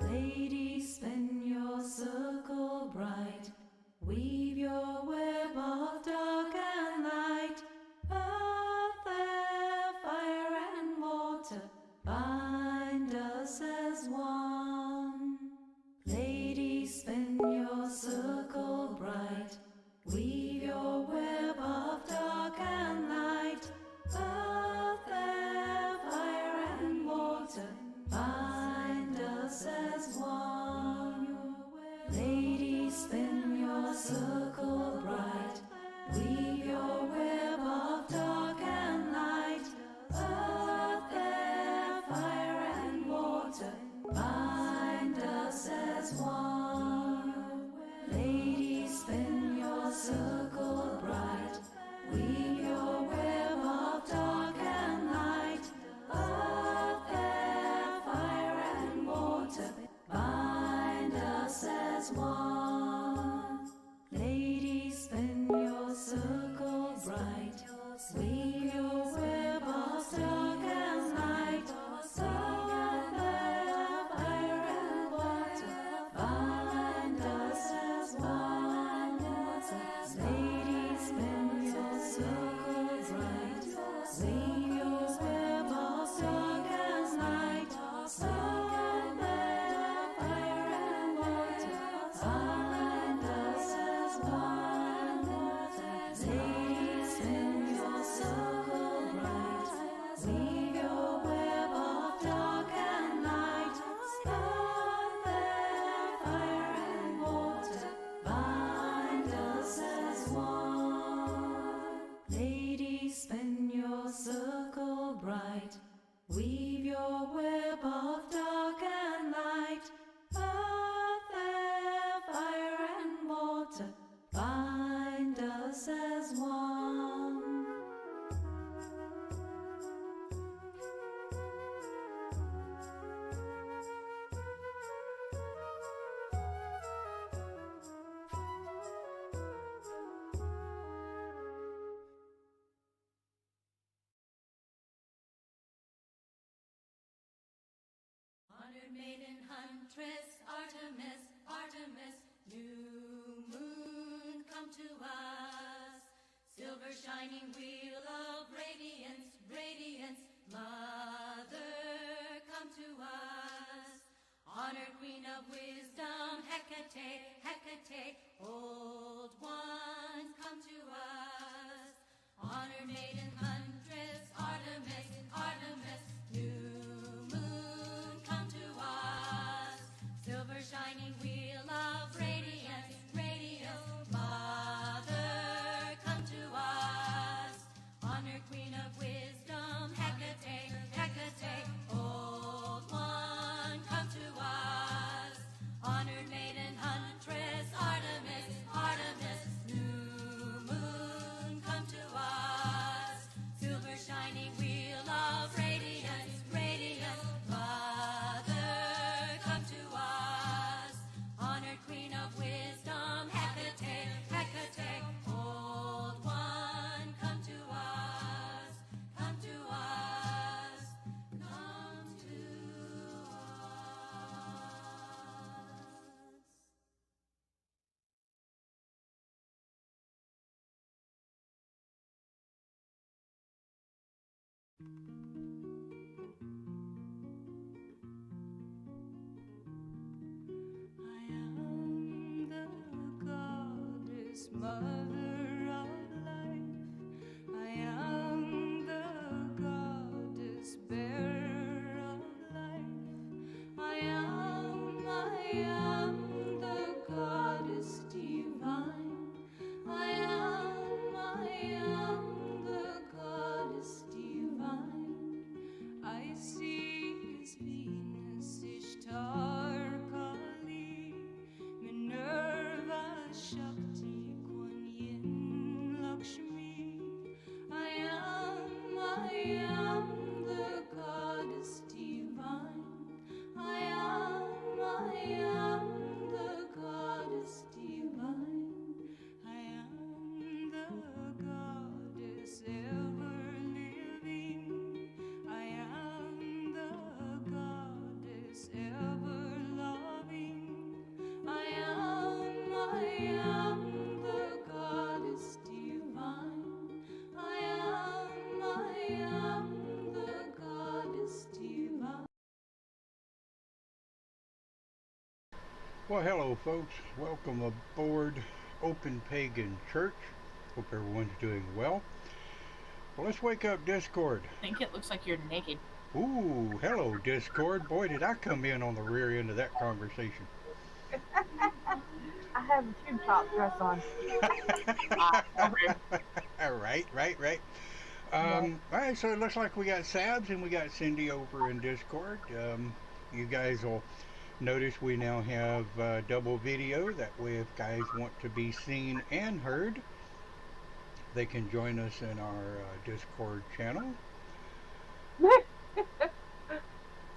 Lady, spin your circle bright, weave your web of dark and light. Earth, air, fire and water, bind us as one. Lady, spin your circle bright, weave your web of dark and light. Earth, air, fire and water, bind us as one. Lady, spin your circle bright, weave your web of dark and light. Earth, air, fire and water, bind us as one. Lady, spin your circle bright, weave your web of dark and light. Earth, air, fire and water, bind us as one. Lady, spin your circle bright, weave your web of dark and light. Earth, air, fire and water, bind us as one. Lady, spin your circle bright, weave your web of dark and light. Earth, air, fire and water, bind us as one. Lady, spin your circle bright, weave your web of dark and light. Earth, air, fire and water, bind us as one. Lady, spin your circle bright, weave your web of dark and light. Earth, air, fire and water, bind us as one. Honored maiden huntress, Artemis, Artemis, new moon, come to us. Silver shining wheel of radiance, radiance, mother, come to us. Honored queen of wisdom, Hecate, Hecate, old ones, come to us. Honored maiden huntress, Artemis, Artemis, new moon, come to us. Silver shining wheel of radiance, radiance, mother, come to us. Honored queen of wisdom, Hecate, Hecate, old one, come to us. Honored maiden huntress, Artemis, Artemis, new moon, come to us. Silver shining wheel of radiance, radiance, mother, come to us. Honored queen of wisdom, Hecate, Hecate, old one, come to us, come to us, come to us. I am the goddess, mother of life. I am the goddess, bearer of life. I am the goddess divine. I am the goddess divine. I see as Venus, Ishtar, Kali, Minerva, Shakti, Kuan Yin, Well, hello, folks. Welcome aboard Open Pagan Church. Hope everyone's doing well. Well, let's wake up Discord. I think it looks like you're naked. Ooh, hello, Discord. Boy, did I come in on the rear end of that conversation. I have a tube top dress on. Okay. Right. Yes. All right, so it looks like we got Sabs and we got Cindy over in Discord. You guys will notice we now have double video. That way, if guys want to be seen and heard, they can join us in our Discord channel.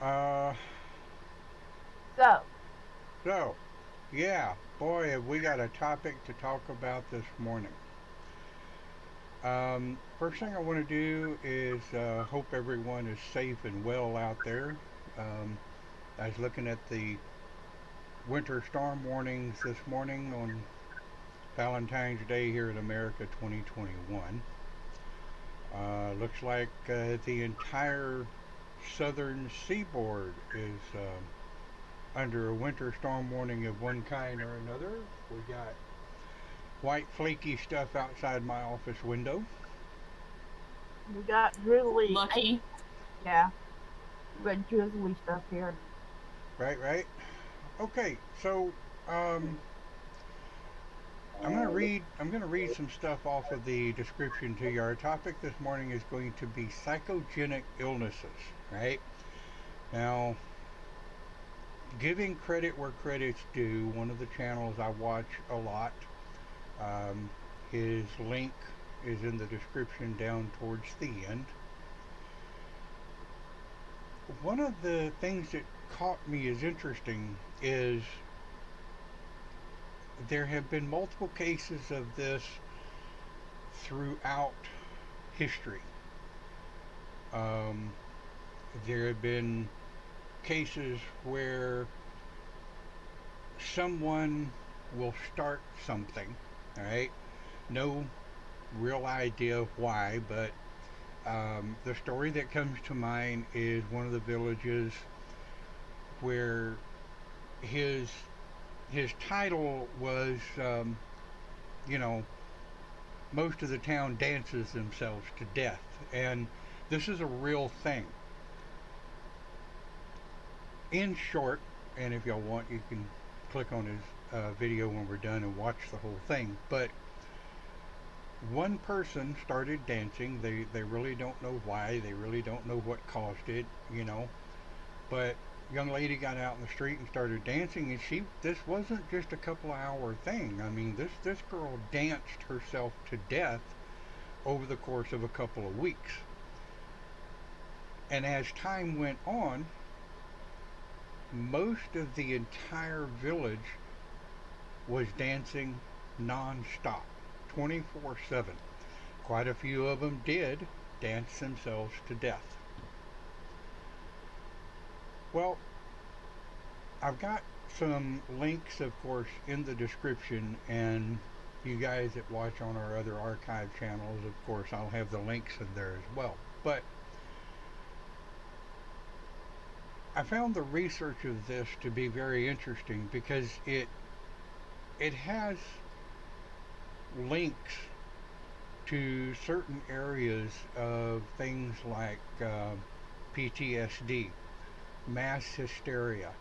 Uh, So, so, yeah, boy, have we got a topic to talk about this morning. First thing I want to do is hope everyone is safe and well out there. I was looking at the winter storm warnings this morning on Valentine's Day here in America 2021. Looks like the entire southern seaboard is under a winter storm warning of one kind or another. We got white flaky stuff outside my office window. we got drizzly. Lucky. Yeah. We got drizzly stuff here. Right. Okay, so I'm gonna read some stuff off of the description to you. Our topic this morning is going to be psychogenic illnesses, right? Now, giving credit where credit's due, one of the channels I watch a lot, his link is in the description down towards the end. One of the things that caught me as interesting is there have been multiple cases of this throughout history. Um, there have been cases where someone will start something, all right? No real idea why, but the story that comes to mind is one of the villages where his title was, you know, most of the town dances themselves to death, and this is a real thing. In short, and if y'all want, you can click on his video when we're done and watch the whole thing. But one person started dancing. They really don't know why. They really don't know what caused it, you know. But young lady got out in the street and started dancing, and this wasn't just a couple of hour thing. I mean, this girl danced herself to death over the course of a couple of weeks. And as time went on, most of the entire village was dancing non-stop, 24/7. Quite a few of them did dance themselves to death. Well, I've got some links, of course, in the description, and you guys that watch on our other archive channels, of course, I'll have the links in there as well. But I found the research of this to be very interesting because it has links to certain areas of things like PTSD, mass hysteria,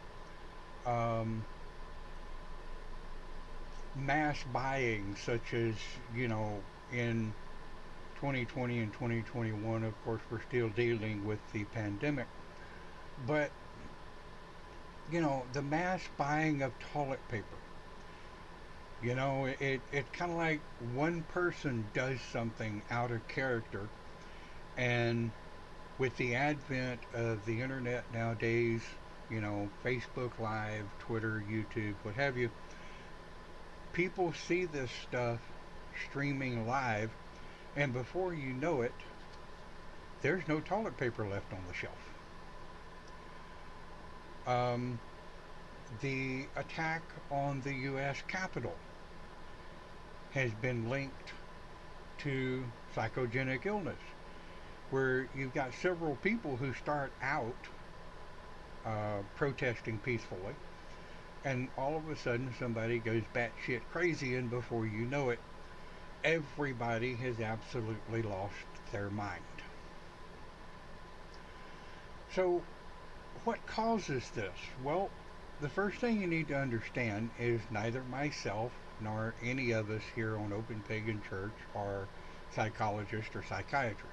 mass buying, such as, you know, in 2020 and 2021, of course, we're still dealing with the pandemic. But, you know, the mass buying of toilet paper. You know, it's kind of like one person does something out of character, and with the advent of the internet nowadays, you know, Facebook Live, Twitter, YouTube, what have you, people see this stuff streaming live, and before you know it, there's no toilet paper left on the shelf. The attack on the U.S. Capitol has been linked to psychogenic illness, where you've got several people who start out protesting peacefully, and all of a sudden somebody goes batshit crazy, and before you know it, everybody has absolutely lost their mind. So, what causes this? Well, the first thing you need to understand is neither myself nor any of us here on Open Pagan Church are psychologists or psychiatrists.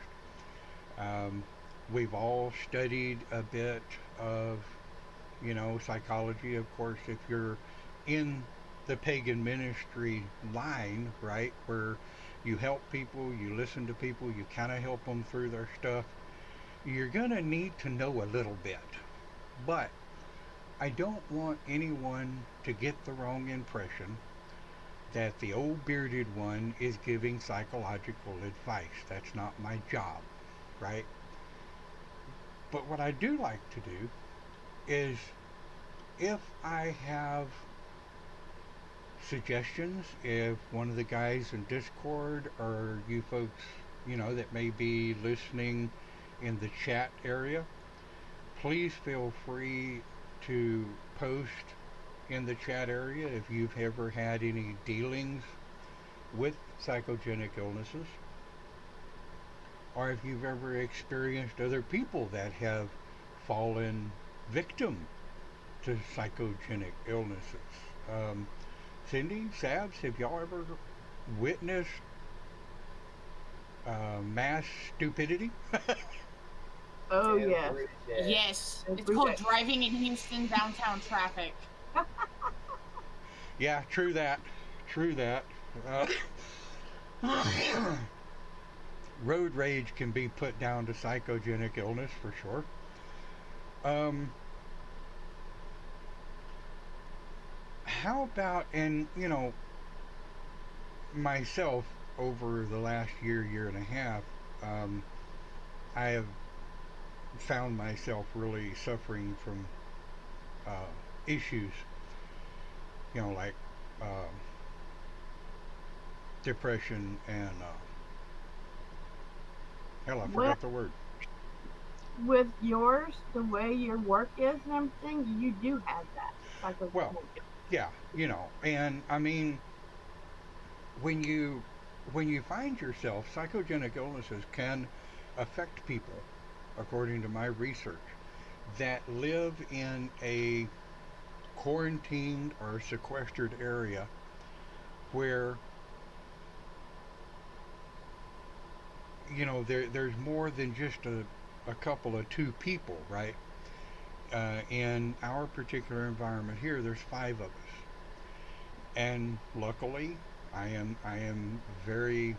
Um, we've all studied a bit of, psychology. Of course, if you're in the pagan ministry line, right, where you help people, you listen to people, you kind of help them through their stuff, you're going to need to know a little bit. But I don't want anyone to get the wrong impression that the old bearded one is giving psychological advice. That's not my job, right? But what I do like to do is, if I have suggestions, if one of the guys in Discord or you folks, that may be listening in the chat area, please feel free to post in the chat area if you've ever had any dealings with psychogenic illnesses, or if you've ever experienced other people that have fallen victim to psychogenic illnesses. Cindy, Sabs, have y'all ever witnessed mass stupidity? Oh, yeah. Every day. Yes. It's Every called day. driving in Houston downtown traffic. Yeah, true that. True that. Road rage can be put down to psychogenic illness for sure. How about, and myself, over the last year and a half, I have found myself really suffering from issues, like depression and hell, I forgot the word. With yours, the way your work is and everything, you do have that. Psychogenic. Well, yeah, and I mean, when you find yourself, psychogenic illnesses can affect people, according to my research, that live in a quarantined or sequestered area where there's more than just a couple of two people, right? In our particular environment here, there's 5 of us, and luckily, I am very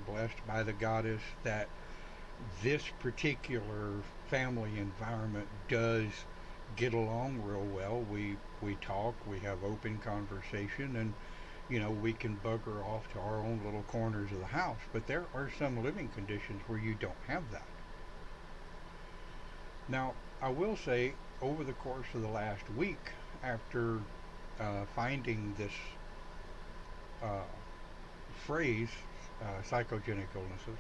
blessed by the goddess that this particular family environment does get along real well. We talk, we have open conversation, and we can bugger off to our own little corners of the house. But there are some living conditions where you don't have that. Now, I will say, over the course of the last week, after finding this phrase, psychogenic illnesses,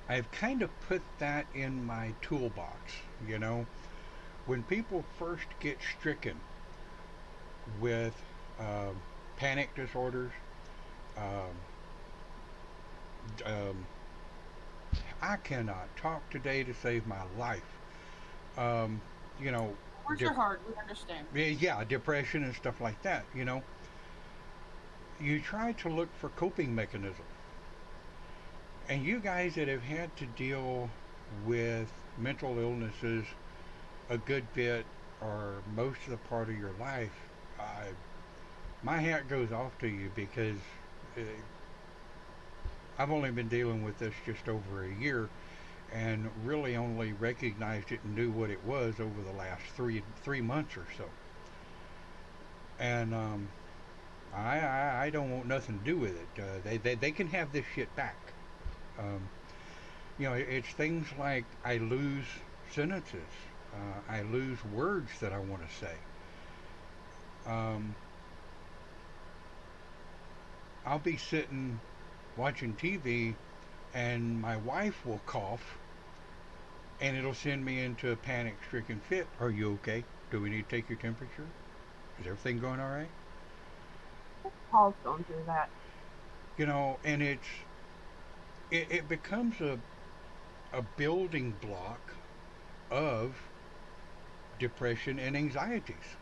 I've kind of put that in my toolbox. When people first get stricken with panic disorders, I cannot talk today to save my life. Words are hard, we understand. Yeah, depression and stuff like that. You try to look for coping mechanisms. And you guys that have had to deal with mental illnesses a good bit or most of the part of your life, my hat goes off to you, because I've only been dealing with this just over a year, and really only recognized it and knew what it was over the last three months or so. And I don't want nothing to do with it. They can have this shit back. It's things like I lose sentences, I lose words that I want to say. I'll be sitting watching TV, and my wife will cough, and it'll send me into a panic-stricken fit. Are you okay? Do we need to take your temperature? Is everything going all right? Paul's going through that. You know, and it becomes a building block of depression and anxieties.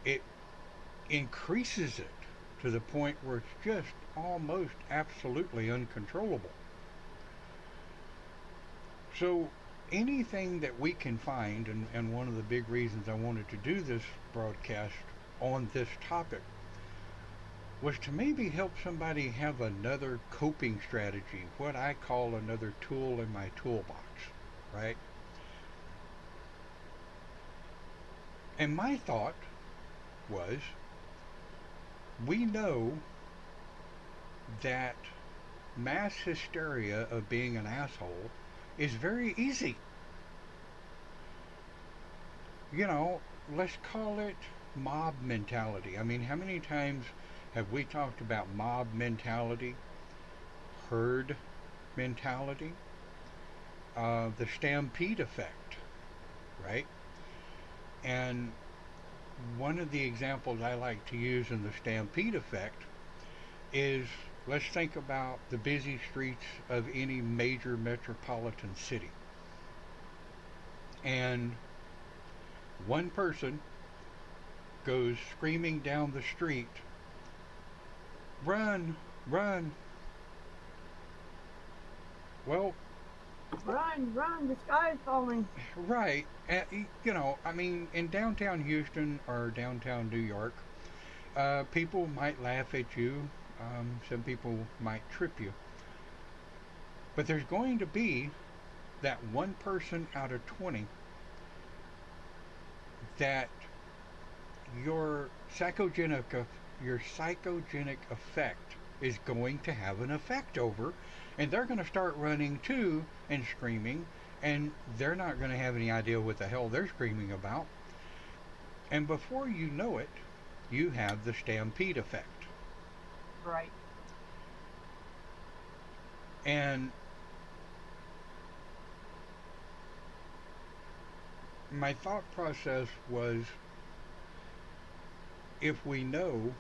It increases it to the point where it's just almost absolutely uncontrollable. So anything that we can find, and one of the big reasons I wanted to do this broadcast on this topic was to maybe help somebody have another coping strategy, what I call another tool in my toolbox, right? And my thought was, we know that mass hysteria of being an asshole is very easy. You know, let's call it mob mentality. I mean, how many times have we talked about mob mentality, herd mentality, the stampede effect, right? And one of the examples I like to use in the stampede effect is, let's think about the busy streets of any major metropolitan city. And one person goes screaming down the street, "Run, run." Well, Run, run, the sky is falling. right. You know, I mean, in downtown Houston or downtown New York, people might laugh at you. Some people might trip you. But there's going to be that one person out of 20 that your psychogenic effect is going to have an effect over, and they're going to start running too and screaming, and they're not going to have any idea what the hell they're screaming about. And before you know it, you have the stampede effect. Right. And my thought process was, if we know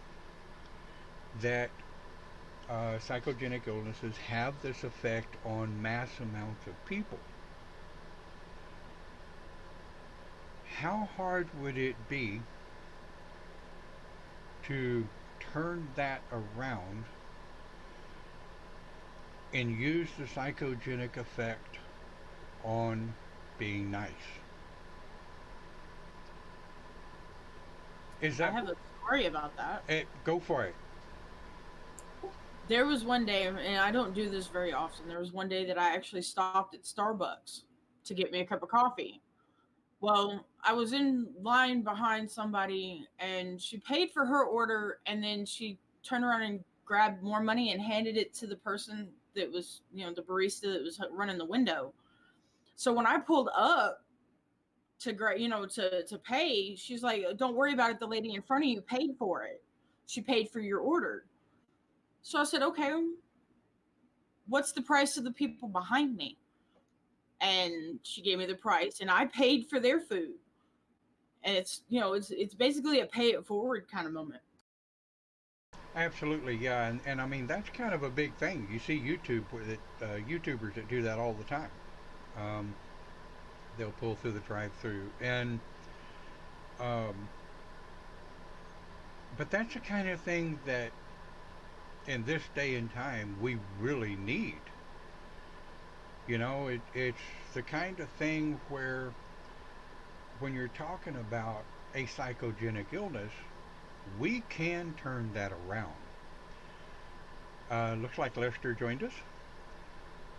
that psychogenic illnesses have this effect on mass amounts of people, how hard would it be to turn that around and use the psychogenic effect on being nice? Is I that have a story about that. go for it? There was one day, and I don't do this very often. There was one day that I actually stopped at Starbucks to get me a cup of coffee. Well, I was in line behind somebody, and she paid for her order, and then she turned around and grabbed more money and handed it to the person that was, the barista that was running the window. So when I pulled up to pay, she's like, "Don't worry about it. The lady in front of you paid for it. She paid for your order." So I said, "Okay, what's the price of the people behind me?" And she gave me the price, and I paid for their food. And it's basically a pay it forward kind of moment. Absolutely, yeah, and I mean that's kind of a big thing. You see YouTubers that do that all the time. Um, they'll pull through the drive-through, and but that's the kind of thing that in this day and time we really need. You know, it's the kind of thing where when you're talking about a psychogenic illness, we can turn that around. Looks like Lester joined us.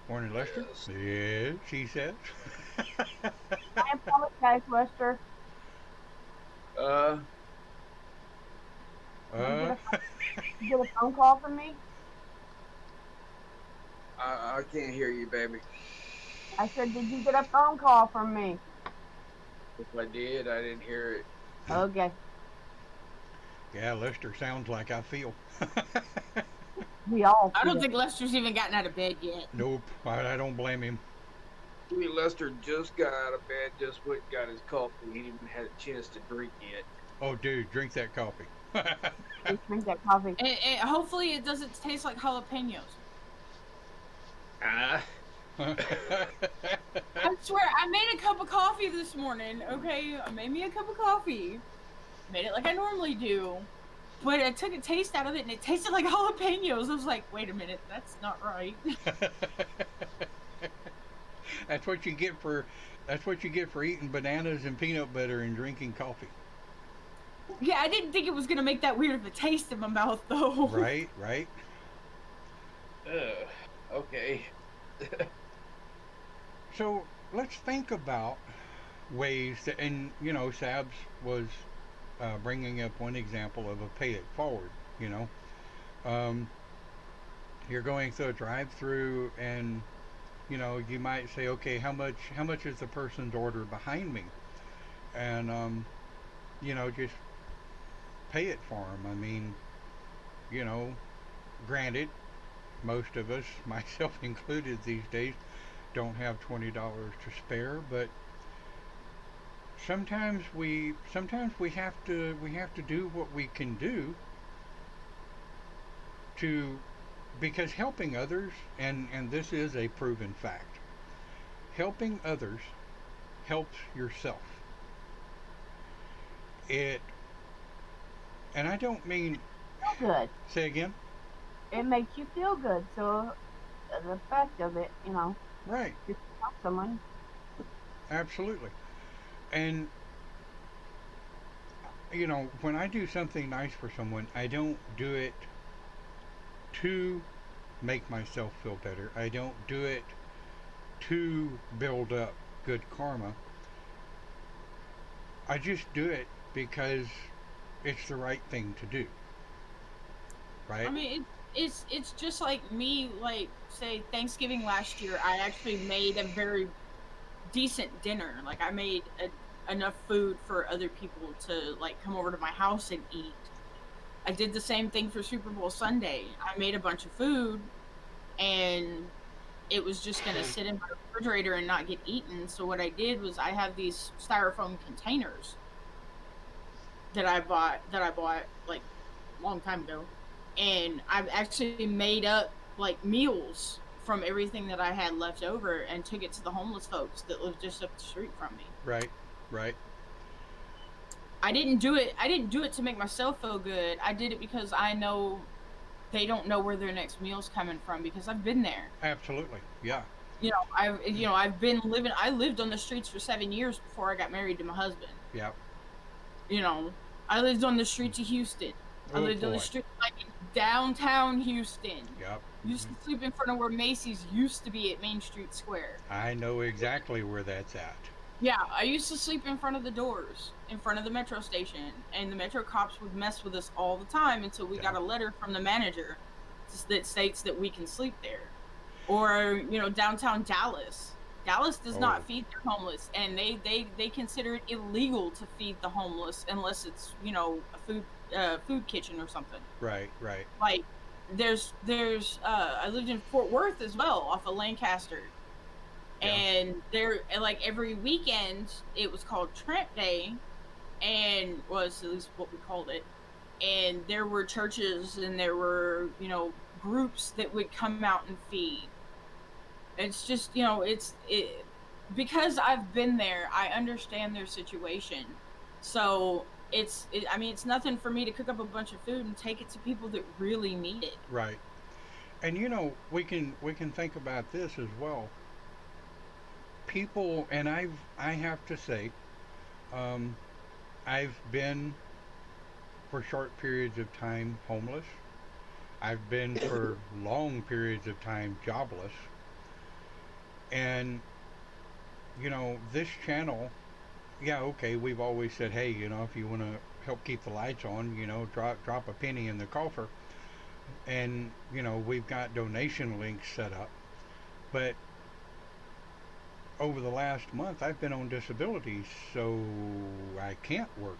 Morning, Lester. Yes, he says. I apologize, Lester. uh, Did you get a phone call from me? I can't hear you, baby. I said, did you get a phone call from me? If I did, I didn't hear it. Okay. Yeah, Lester sounds like I feel. We all I don't feel. think Lester's even gotten out of bed yet. Nope, I don't blame him. Sweet Lester just got out of bed, just went and got his coffee. He didn't even had a chance to drink yet. Oh, dude, drink that coffee. Just drink that coffee. And hopefully it doesn't taste like jalapenos. Ah, I swear, I made a cup of coffee this morning, okay? I made me a cup of coffee. Made it like I normally do. But I took a taste out of it and it tasted like jalapenos. I was like, wait a minute, that's not right. That's what you get for eating bananas and peanut butter and drinking coffee. Yeah, I didn't think it was gonna make that weird of a taste in my mouth though. Right, right. okay. So let's think about ways that, and Sabs was bringing up one example of a pay it forward. Um, you're going through a drive-through, and you might say, okay, how much is the person's order behind me, and just pay it for them. I mean, granted, most of us, myself included these days, don't have $20 to spare, but sometimes we have to do what we can do to, because helping others, and this is a proven fact, helping others helps yourself. And I don't mean, Feel good. say again. It makes you feel good. So the effect of it, Right, just help someone. absolutely. And when I do something nice for someone, I don't do it to make myself feel better. I don't do it to build up good karma. I just do it because it's the right thing to do. Right? I mean, it's just like me, like, say, Thanksgiving last year, I actually made a very decent dinner. Like, I made enough food for other people to, like, come over to my house and eat. I did the same thing for Super Bowl Sunday. I made a bunch of food, and it was just going to sit in my refrigerator and not get eaten. So what I did was I have these styrofoam containers that I bought like a long time ago. And I've actually made up like meals from everything that I had left over and took it to the homeless folks that live just up the street from me. Right, right. I didn't do it to make myself feel good. I did it because I know they don't know where their next meal's coming from, because I've been there. Absolutely. Yeah. I lived on the streets for 7 years before I got married to my husband. Yeah. I lived on the streets of Houston. I lived on the street, like, in downtown Houston. Yep. Used to sleep in front of where Macy's used to be at Main Street Square. I know exactly where that's at. Yeah, I used to sleep in front of the doors, in front of the metro station, and the metro cops would mess with us all the time until we got a letter from the manager that states that we can sleep there. Or, downtown Dallas. Dallas does not feed their homeless, and they consider it illegal to feed the homeless unless it's, a food kitchen or something. Right, right. Like, I lived in Fort Worth as well, off of Lancaster. Yeah. And there, like, every weekend, it was called Tramp Day, and was at least what we called it. And there were churches and there were, groups that would come out and feed. It's just, because I've been there, I understand their situation. So it's nothing for me to cook up a bunch of food and take it to people that really need it. Right. And we can think about this as well. People, and I have to say, I've been for short periods of time homeless. I've been for long periods of time jobless. And this channel, yeah, okay, we've always said, hey, if you want to help keep the lights on, drop a penny in the coffer. And we've got donation links set up. But over the last month, I've been on disability, so I can't work.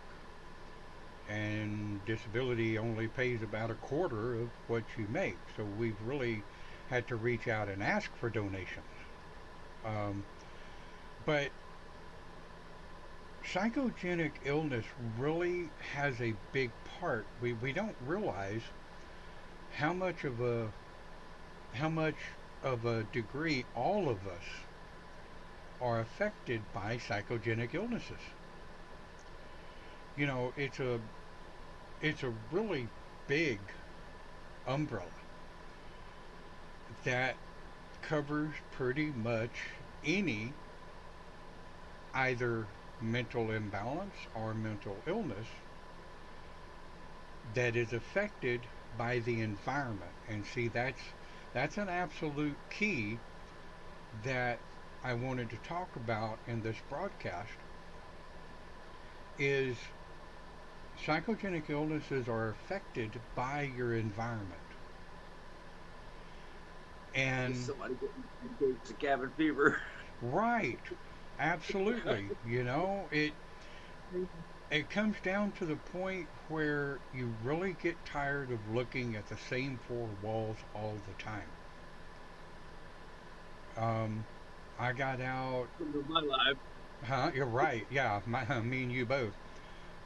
And disability only pays about a quarter of what you make. So we've really had to reach out and ask for donations. But psychogenic illness really has a big part. We don't realize how much of a how much of a degree all of us are affected by psychogenic illnesses. You know, it's a really big umbrella that covers pretty much any either mental imbalance or mental illness that is affected by the environment. And see, that's an absolute key that I wanted to talk about in this broadcast is psychogenic illnesses are affected by your environment. And Somebody getting the cabin fever. right, absolutely. You know, it comes down to the point where you really get tired of looking at the same four walls all the time. I got out. My life. Huh? You're right. Yeah, me and you both.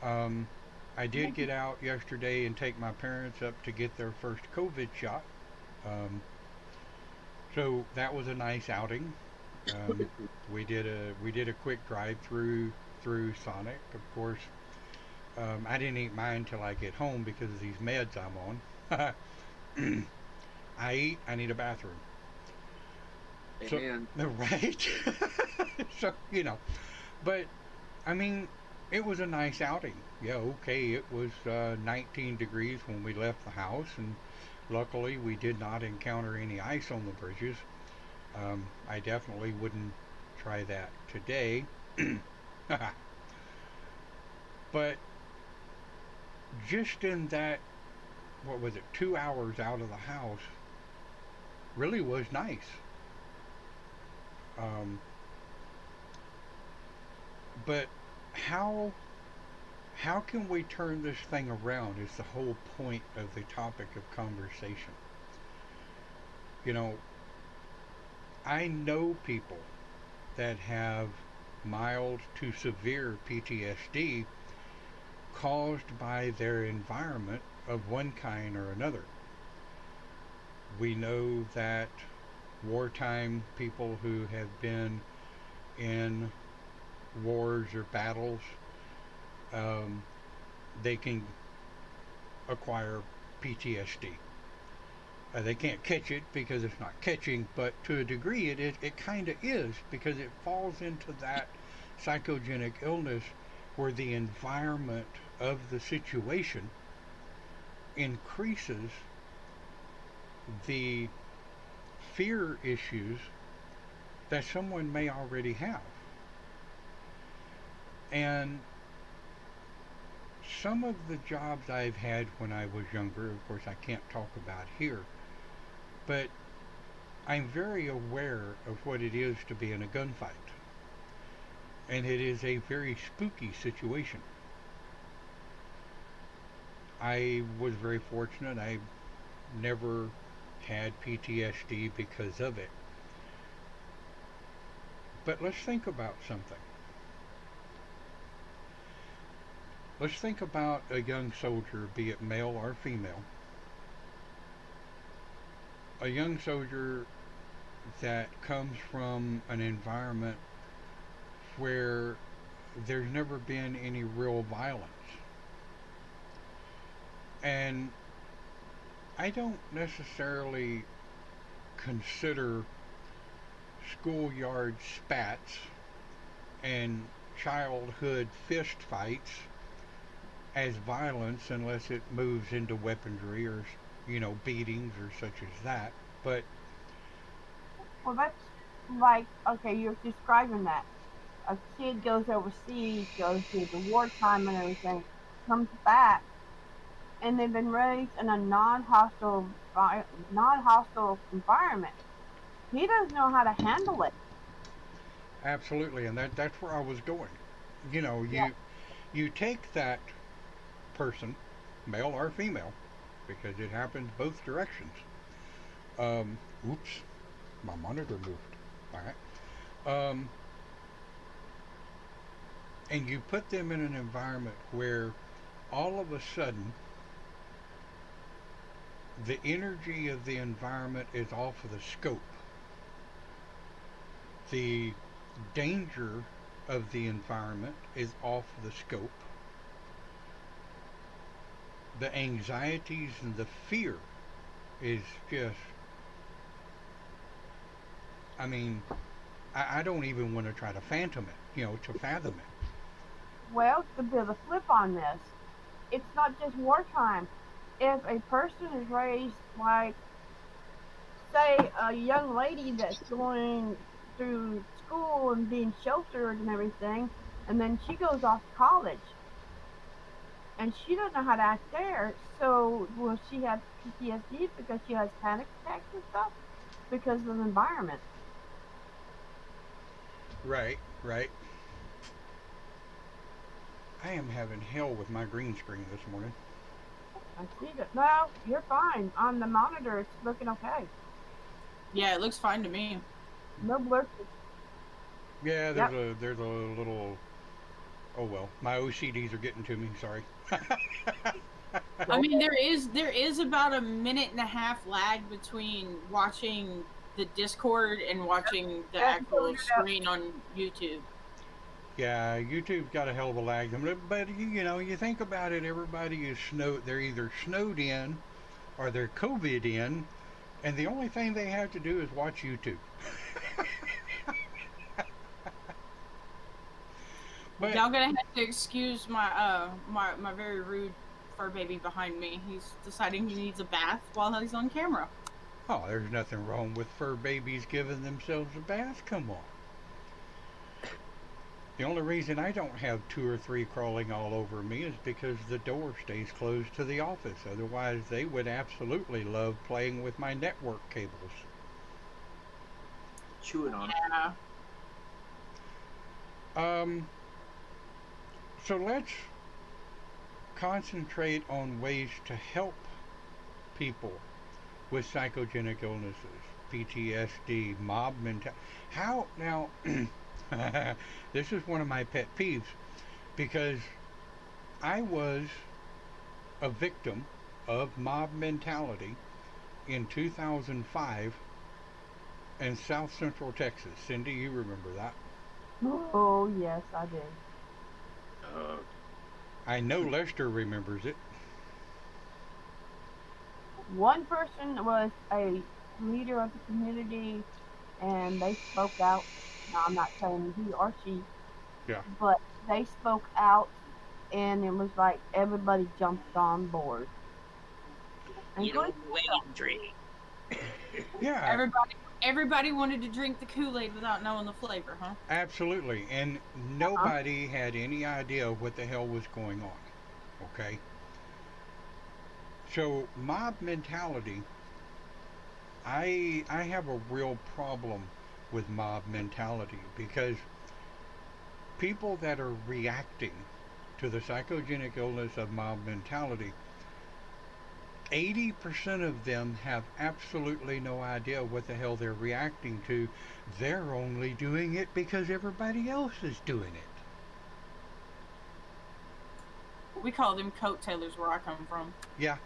I did get out yesterday and take my parents up to get their first COVID shot. So that was a nice outing. We did a quick drive through Sonic. Of course, I didn't eat mine till I get home because of these meds I'm on. I eat. I need a bathroom. Amen. So, right. So but I mean, it was a nice outing. Yeah, okay. It was 19 degrees when we left the house, and luckily we did not encounter any ice on the bridges. I definitely wouldn't try that today. But just in that, what was it, 2 hours out of the house, really was nice. But how can we turn this thing around is the whole point of the topic of conversation. You know, I know people that have mild to severe PTSD caused by their environment of one kind or another. We know that wartime people who have been in wars or battles, they can acquire PTSD. They can't catch it because it's not catching, but to a degree it kind of is, because it falls into that psychogenic illness where the environment of the situation increases the fear issues that someone may already have. And some of the jobs I've had when I was younger, of course I can't talk about here, but I'm very aware of what it is to be in a gunfight. And it is a very spooky situation. I was very fortunate. I never had PTSD because of it. But let's think about something. Let's think about a young soldier, be it male or female. A young soldier that comes from an environment where there's never been any real violence. And I don't necessarily consider schoolyard spats and childhood fist fights as violence unless it moves into weaponry or, beatings or such as that. But Well, that's like, okay, you're describing that. A kid goes overseas, goes through the wartime and everything, comes back, and they've been raised in a non-hostile environment. He doesn't know how to handle it. absolutely, and that's where I was going. You know, Yeah. you take that person, male or female, because it happens both directions. Oops, my monitor moved. All right. and you put them in an environment where all of a sudden the energy of the environment is off of the scope. The danger of the environment is off the scope. The anxieties and the fear is just, I mean, I don't even want to try to phantom it, to fathom it. Well, to be the flip on this, it's not just wartime. If a person is raised like, say, a young lady that's going through school and being sheltered and everything, and then she goes off to college and she doesn't know how to act there, so will she have PTSD because she has panic attacks and stuff because of the environment? Right, right. I am having hell with my green screen this morning. I see that. No, you're fine. On the monitor, it's looking okay. Yeah, it looks fine to me. No blur. Yeah, Yep. there's a little. Oh well, my OCDs are getting to me. Sorry. I mean, there is about a minute and a half lag between watching the Discord and watching the actual screen on YouTube. Yeah, YouTube's got a hell of a lag. But you think about it. Everybody is snowed. They're either snowed in, or they're COVID in, and the only thing they have to do is watch YouTube. But Y'all gonna have to excuse my very rude fur baby behind me. He's deciding he needs a bath while he's on camera. oh, there's nothing wrong with fur babies giving themselves a bath. Come on. The only reason I don't have 2 or 3 crawling all over me is because the door stays closed to the office. Otherwise, they would absolutely love playing with my network cables. Chewing on it. Yeah. So let's concentrate on ways to help people with psychogenic illnesses, PTSD, mob mentality. How now? This is one of my pet peeves because I was a victim of mob mentality in 2005 in South Central Texas. Cindy, you remember that? Oh, yes, I did. I know Lester remembers it. One person was a leader of the community and they spoke out. Now, I'm not saying he or she, Yeah. but they spoke out and it was like everybody jumped on board. You don't wait and drink. Yeah, Everybody wanted to drink the Kool-Aid without knowing the flavor, huh? absolutely. And nobody had any idea what the hell was going on. Okay? So, mob mentality, I have a real problem with mob mentality because people that are reacting to the psychogenic illness of mob mentality, 80% of them have absolutely no idea what the hell they're reacting to. They're only doing it because everybody else is doing it. We call them coat tailors where I come from. Yeah,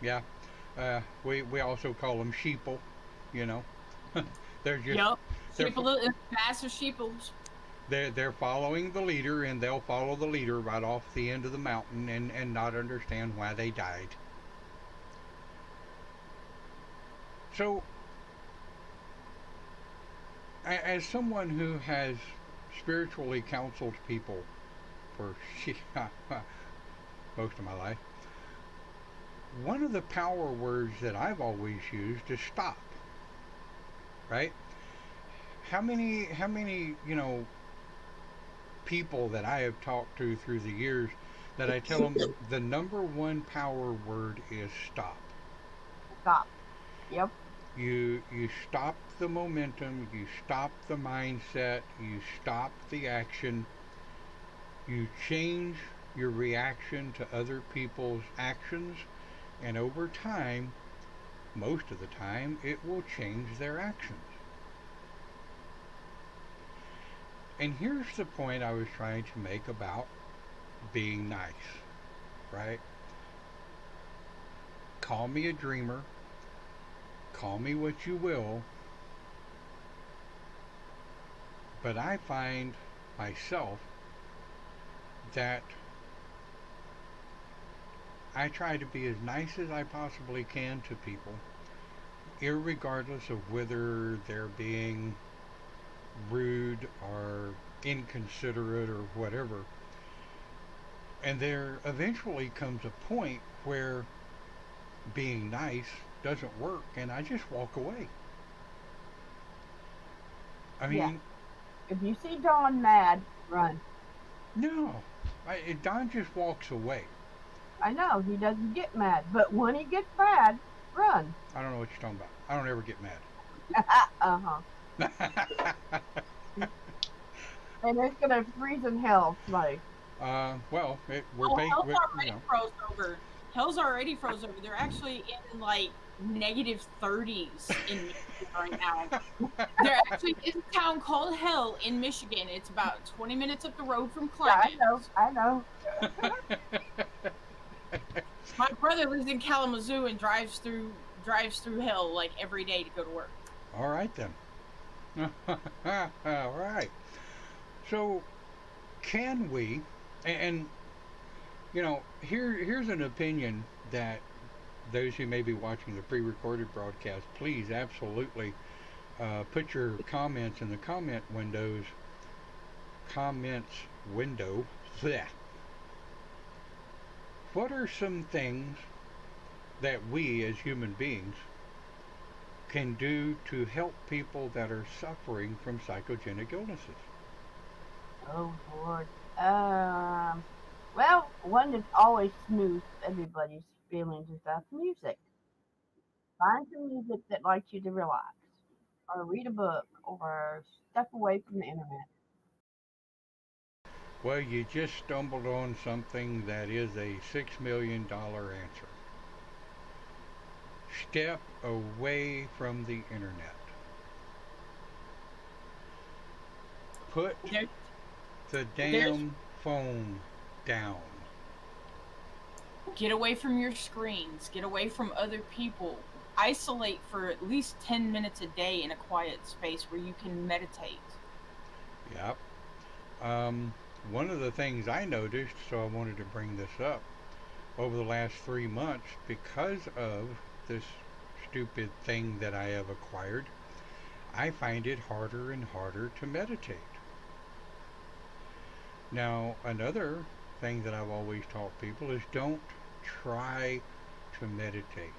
yeah. We also call them sheeple, you know. They're just Yep. they're, Massive sheeples. they're following the leader, and they'll follow the leader right off the end of the mountain and not understand why they died. So, as someone who has spiritually counseled people for most of my life, one of the power words that I've always used is stop. Right? How many people that I have talked to through the years that I tell them the number one power word is stop. Stop. Yep. You stop the momentum, you stop the mindset, you stop the action, you change your reaction to other people's actions, and over time, most of the time, it will change their actions. And here's the point I was trying to make about being nice, right? Call me a dreamer, call me what you will, but I find myself that I try to be as nice as I possibly can to people, irregardless of whether they're being rude or inconsiderate or whatever. And there eventually comes a point where being nice doesn't work and I just walk away. I Yeah. mean, If you see Dawn mad, run. no. Don just walks away. I know he doesn't get mad, but when he gets mad, run. I don't know what you're talking about. I don't ever get mad. Uh-huh. And it's gonna freeze in hell tonight. Well, we're Oh, based hell's with, already froze over. Hell's already froze over. They're actually in like negative 30s in Michigan right now. There actually is a town called Hell in Michigan. It's about 20 minutes up the road from Yeah, Climax. I know. My brother lives in Kalamazoo and drives through Hell like every day to go to work. All right then. All right. So, can we? And you know, here's an opinion that those who may be watching the pre-recorded broadcast, please absolutely put your comments in the comments window. Blech. What are some things that we as human beings can do to help people that are suffering from psychogenic illnesses? Oh Lord. Well, one that always smooths everybody's feelings and stuff. Music. Find some music that likes you to relax, or read a book, or step away from the internet. Well, you just stumbled on something that is a $6 million answer. Step away from the internet. Put There- the damn phone down. Get away from your screens. Get away from other people. Isolate for at least 10 minutes a day in a quiet space where you can meditate. Yep. One of the things I noticed, so I wanted to bring this up, over the last 3 months, because of this stupid thing that I have acquired, I find it harder and harder to meditate. Now, another thing that I've always taught people is don't try to meditate.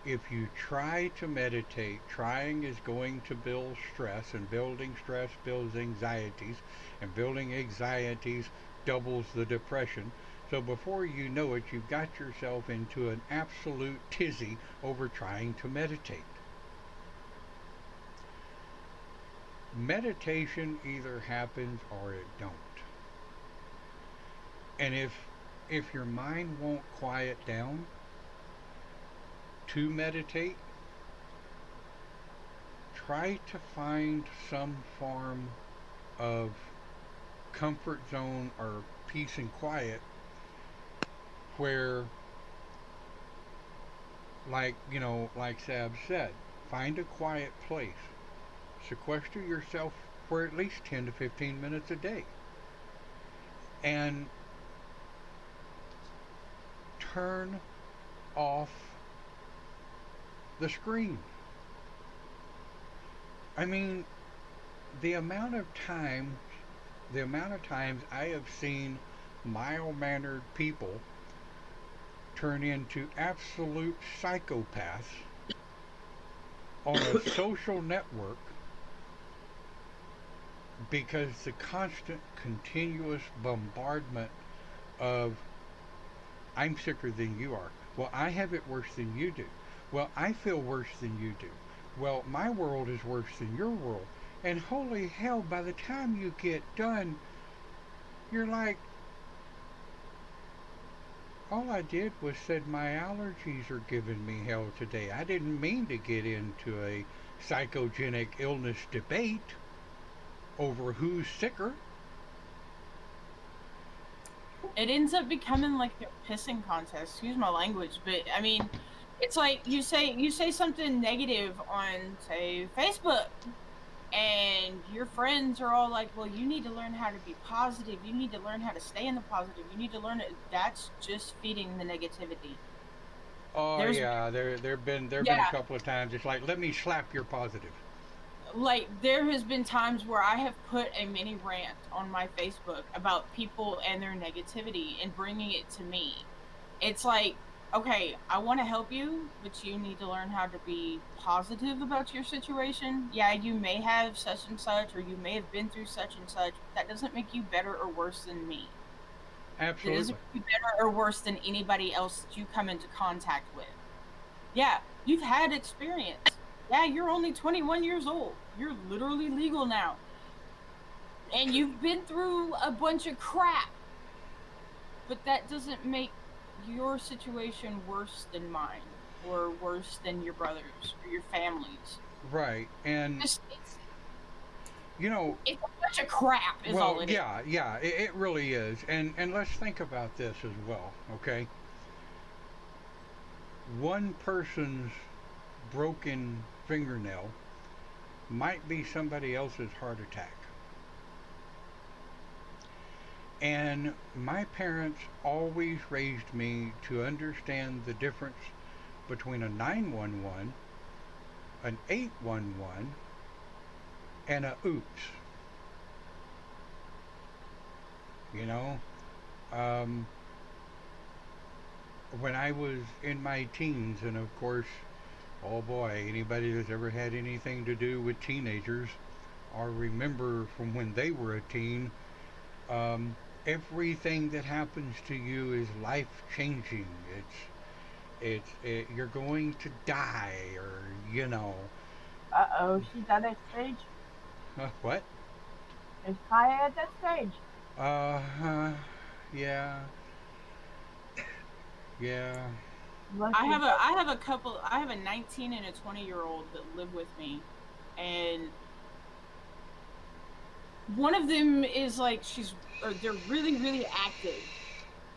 If you try to meditate, trying is going to build stress, and building stress builds anxieties, and building anxieties doubles the depression. So before you know it, you've got yourself into an absolute tizzy over trying to meditate. Meditation either happens or it don't. And if your mind won't quiet down to meditate, try to find some form of comfort zone or peace and quiet where, like Sab said, find a quiet place. Sequester yourself for at least 10 to 15 minutes a day. And turn off the screen. I mean, the amount of times I have seen mild-mannered people turn into absolute psychopaths on a social network because the constant, continuous bombardment of, I'm sicker than you are. Well, I have it worse than you do. Well, I feel worse than you do. Well, my world is worse than your world. And holy hell, by the time you get done, you're like, all I did was said my allergies are giving me hell today. I didn't mean to get into a psychogenic illness debate. over who's sicker. It ends up becoming like a pissing contest. Excuse my language, but I mean, it's like you say something negative on, say, Facebook, and your friends are all like, "Well, you need to learn how to be positive. You need to learn how to stay in the positive. You need to learn it." That's just feeding the negativity. Oh There's yeah, there been a yeah, couple of times. It's like, let me slap your positive. like there has been times where I have put a mini rant on my Facebook about people and their negativity and bringing it to me. It's like, okay, I want to help you, but you need to learn how to be positive about your situation. Yeah, you may have such and such, or you may have been through such and such, but that doesn't make you better or worse than me. That doesn't Absolutely. make you better or worse than anybody else that you come into contact with. Yeah, you've had experience. Yeah, you're only 21 years old. You're literally legal now. And you've been through a bunch of crap, but that doesn't make your situation worse than mine or worse than your brothers or your families. Right. And It's you know, it's a bunch of crap is all well, it is. yeah, it really is. And let's think about this as well, okay? One person's broken fingernail might be somebody else's heart attack. And my parents always raised me to understand the difference between a 911, an 811, and a oops. You know, um, when I was in my teens, and of course, oh boy, anybody that's ever had anything to do with teenagers or remember from when they were a teen, um, everything that happens to you is life changing. You're going to die, or Uh-oh, she's at that stage. what? Is Kaya at that stage? Uh, yeah, yeah. Unless I she's have a I have a couple I have a 19 and a 20-year-old that live with me, and one of them is like they're really active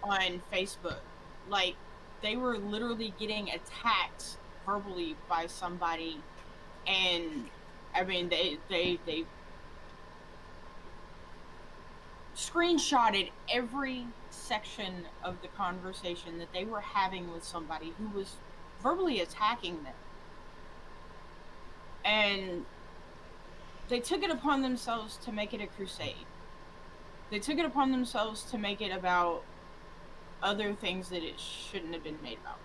on Facebook. Like they were literally getting attacked verbally by somebody, and I mean they screenshotted every section of the conversation that they were having with somebody who was verbally attacking them. And they took it upon themselves to make it a crusade. They took it upon themselves to make it about other things that it shouldn't have been made about.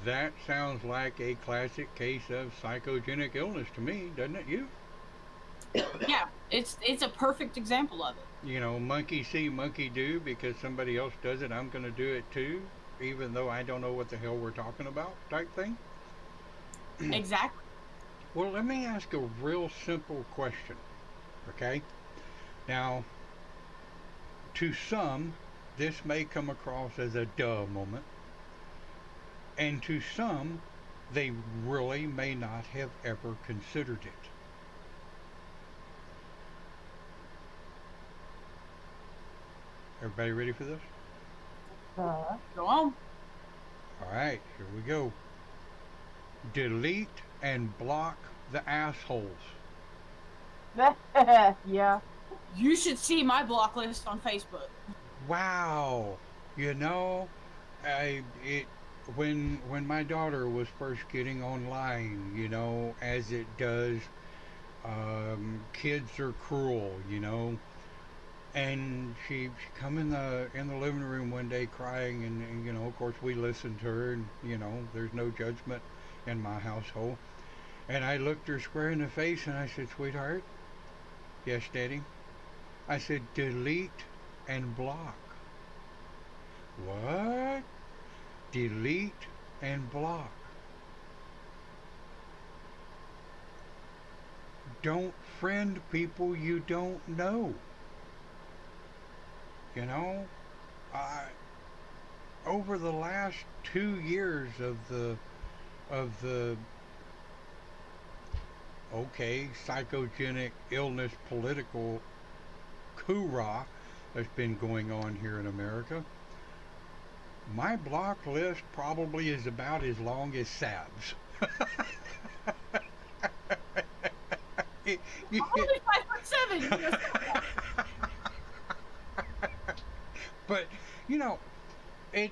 That sounds like a classic case of psychogenic illness to me, doesn't it? You? Yeah, it's a perfect example of it. You know, monkey see, monkey do, because somebody else does it, I'm going to do it too, even though I don't know what the hell we're talking about, type thing. Exactly. Well, let me ask a real simple question, okay? Now, to some, this may come across as a duh moment, and to some, they really may not have ever considered it. Everybody ready for this? Go on. All right, here we go. Delete and block the assholes. yeah. You should see my block list on Facebook. Wow. You know, I it when my daughter was first getting online, as it does, kids are cruel, and she come in the living room one day crying, and of course we listened to her, and there's no judgment in my household. And I looked her square in the face and I said, "Sweetheart." "Yes, Daddy." I said, "Delete and block." "What?" "Delete and block. Don't friend people you don't know." You know, I over the last 2 years of the okay, psychogenic illness political hoorah that's been going on here in America, my block list probably is about as long as Sab's. I'm only 5'7". Yes. But you know, it.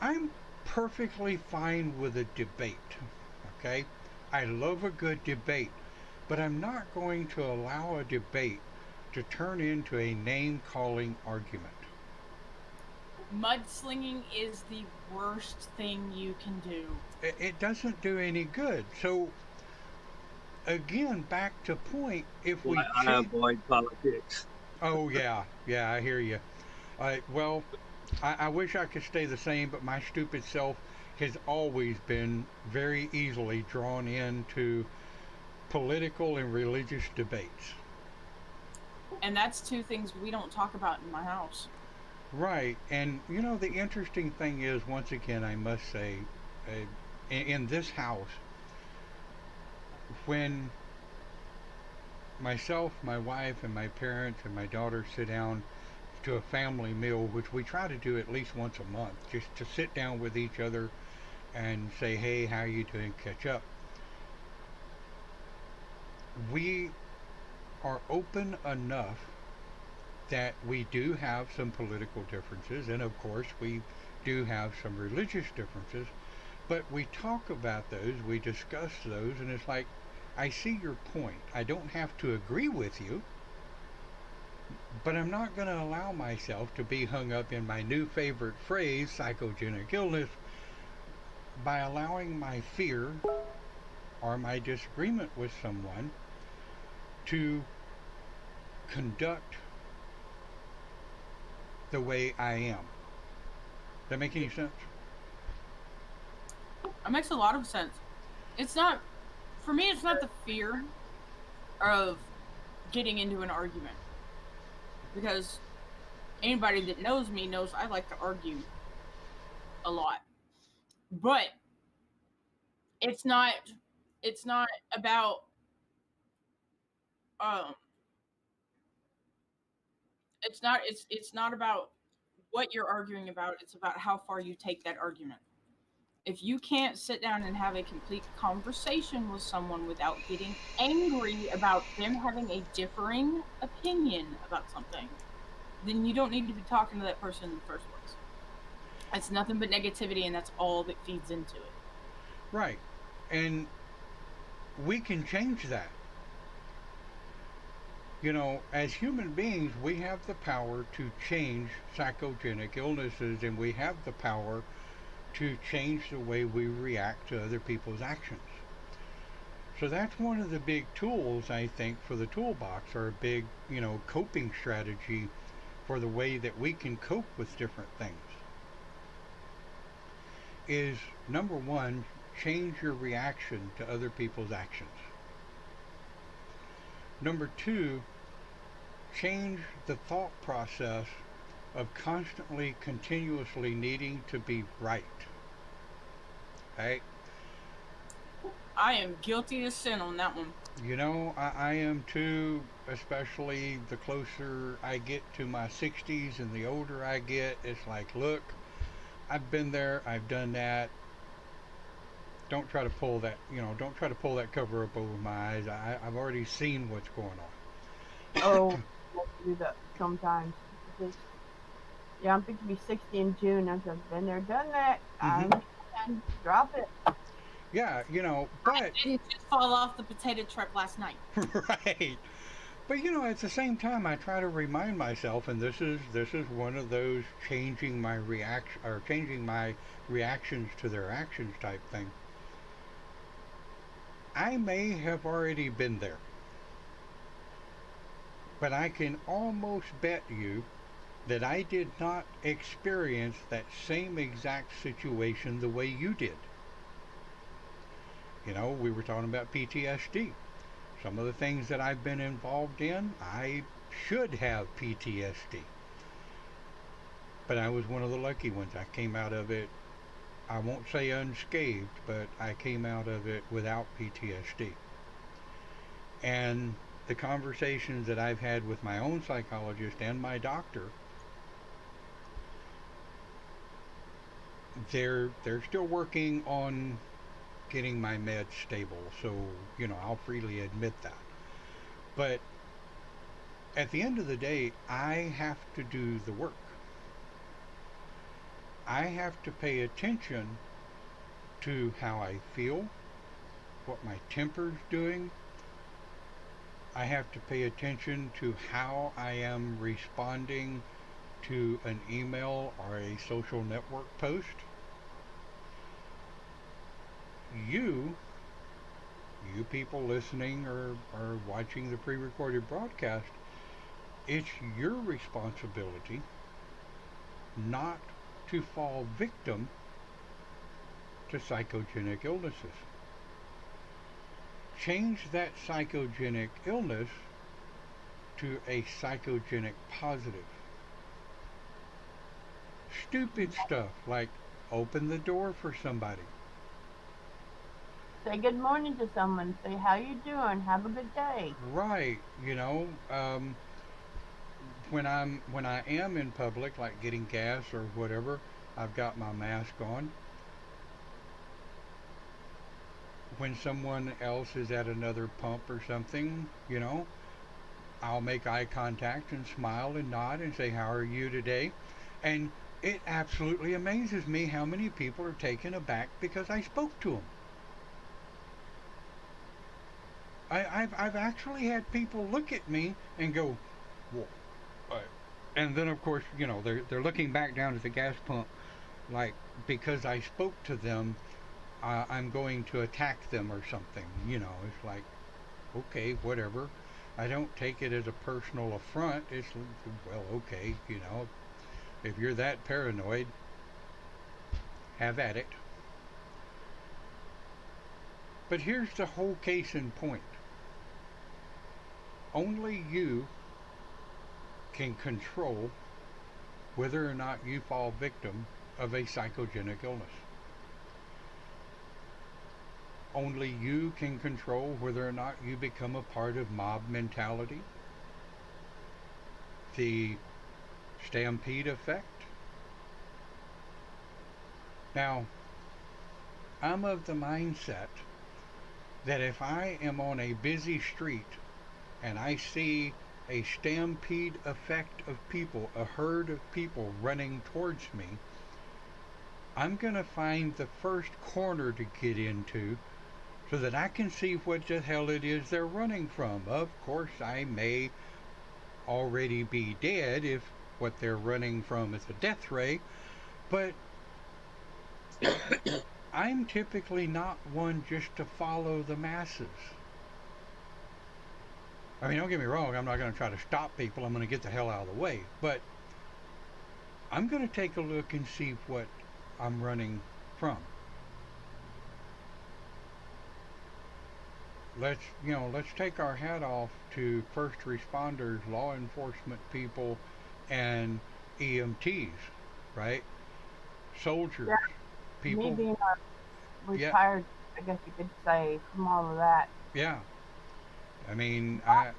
I'm perfectly fine with a debate. Okay, I love a good debate, but I'm not going to allow a debate to turn into a name-calling argument. Mudslinging is the worst thing you can do. It doesn't do any good. So again, back to point. If we I avoid politics. oh yeah, yeah, I hear you. Well, I wish I could stay the same, but my stupid self has always been very easily drawn into political and religious debates. And that's two things we don't talk about in my house. Right, and you know, the interesting thing is, once again, I must say, in this house, when myself, my wife, and my parents and my daughter sit down to a family meal, which we try to do at least once a month, just to sit down with each other and say, hey, how you doing, catch up. We are open enough that we do have some political differences, and of course we do have some religious differences, but we talk about those, we discuss those, and it's like, I see your point. I don't have to agree with you, but I'm not going to allow myself to be hung up in my new favorite phrase, psychogenic illness, by allowing my fear or my disagreement with someone to conduct the way I am. That make any sense? It makes a lot of sense. It's not, for me, it's not the fear of getting into an argument. Because anybody that knows me knows I like to argue a lot. But it's not about it's not about what you're arguing about, it's about how far you take that argument. If you can't sit down and have a complete conversation with someone without getting angry about them having a differing opinion about something, then you don't need to be talking to that person in the first place. It's nothing but negativity, and that's all that feeds into it. Right. And we can change that. You know, as human beings, we have the power to change psychogenic illnesses, and we have the power to change the way we react to other people's actions. So that's one of the big tools, I think, for the toolbox, or a big, you know, coping strategy for the way that we can cope with different things. Is number one, change your reaction to other people's actions. Number two, change the thought process of constantly, continuously needing to be right. Okay? I am guilty as sin on that one. You know, I am too, especially the closer I get to my 60s and the older I get. It's like, look, I've been there, I've done that. Don't try to pull that, you know, don't try to pull that cover up over my eyes. I've already seen what's going on. Oh, I do that sometimes. Just, yeah, I'm thinking to be 60 in June. I've just been there, done that. I'm drop it. Yeah, you know, I but didn't just fall off the potato truck last night. right. But you know, at the same time, I try to remind myself, and this is one of those changing my reaction, or changing my reactions to their actions type thing. I may have already been there, but I can almost bet you that I did not experience that same exact situation the way you did. You know, we were talking about PTSD. Some of the things that I've been involved in, I should have PTSD. But I was one of the lucky ones. I came out of it, I won't say unscathed, but I came out of it without PTSD. And the conversations that I've had with my own psychologist and my doctor, they're still working on getting my meds stable. So, I'll freely admit that. But at the end of the day, I have to do the work. I have to pay attention to how I feel, what my temper's doing. I have to pay attention to how I am responding to an email or a social network post. You people listening or watching the pre-recorded broadcast, it's your responsibility not to fall victim to psychogenic illnesses. Change that psychogenic illness to a psychogenic positive. Stupid stuff like open the door for somebody. Say good morning to someone. Say how you doing. Have a good day. Right, when I am in public, like getting gas or whatever, I've got my mask on. When someone else is at another pump or something, I'll make eye contact and smile and nod and say, "How are you today?" And it absolutely amazes me how many people are taken aback because I spoke to them. I've actually had people look at me and go, "Whoa," and then of course they're looking back down at the gas pump, like because I spoke to them, I'm going to attack them or something. It's like, okay, whatever. I don't take it as a personal affront. It's, well, okay, if you're that paranoid, have at it. But here's the whole case in point. Only you can control whether or not you fall victim of a psychogenic illness. Only you can control whether or not you become a part of mob mentality, the stampede effect. Now, I'm of the mindset that if I am on a busy street and I see a stampede effect of people, a herd of people running towards me, I'm going to find the first corner to get into so that I can see what the hell it is they're running from. Of course, I may already be dead if what they're running from is a death ray, but I'm typically not one just to follow the masses. I mean, don't get me wrong, I'm not going to try to stop people. I'm going to get the hell out of the way. But I'm going to take a look and see what I'm running from. Let's take our hat off to first responders, law enforcement people, and EMTs, right? Soldiers, Yeah. people. Me being a retired, I guess you could say, from all of that. Yeah. I mean, I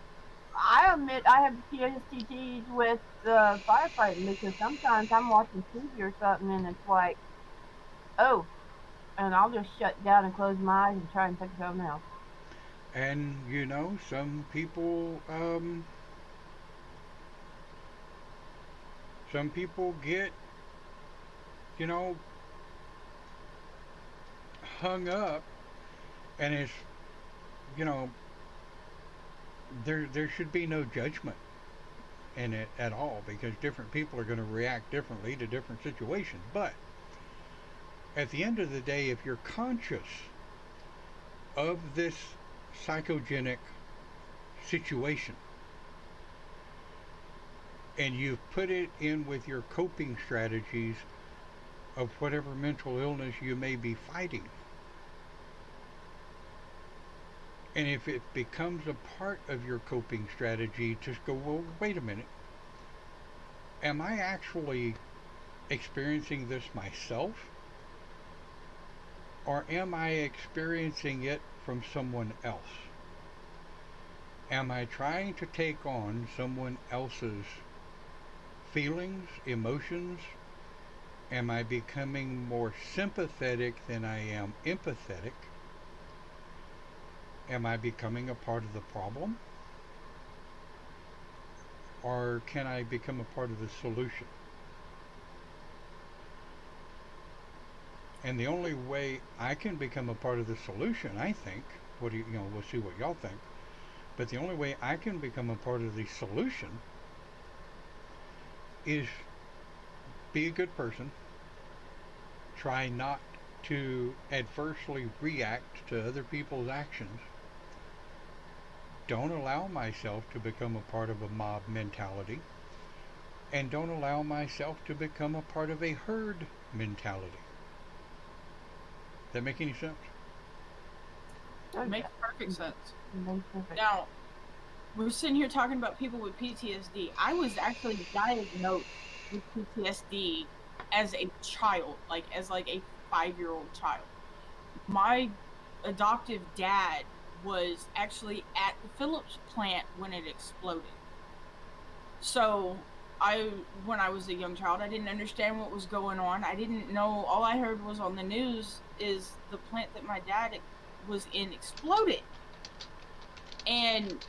admit I have PSTDs with firefighting because sometimes I'm watching TV or something and it's like, oh, and I'll just shut down and close my eyes and try and think of something else. and some people get, you know, hung up, and it's, you know, there should be no judgment in it at all because different people are going to react differently to different situations. But at the end of the day, if you're conscious of this psychogenic situation and you've put it in with your coping strategies of whatever mental illness you may be fighting, and if it becomes a part of your coping strategy, just go, well, wait a minute. Am I actually experiencing this myself? Or am I experiencing it from someone else? Am I trying to take on someone else's feelings, emotions? Am I becoming more sympathetic than I am empathetic? Am I becoming a part of the problem? Or can I become a part of the solution? And the only way I can become a part of the solution, I think, what do you, we'll see what y'all think, but the only way I can become a part of the solution is be a good person, try not to adversely react to other people's actions, don't allow myself to become a part of a mob mentality, and don't allow myself to become a part of a herd mentality. That make any sense? Oh, It makes yeah. perfect sense. It makes perfect. Now, we're sitting here talking about people with PTSD. I was actually diagnosed with PTSD as a child, as a 5-year-old child. My adoptive dad was actually at the Phillips plant when it exploded. So when I was a young child, I didn't understand what was going on. I didn't know. All I heard was on the news is the plant that my dad was in exploded. And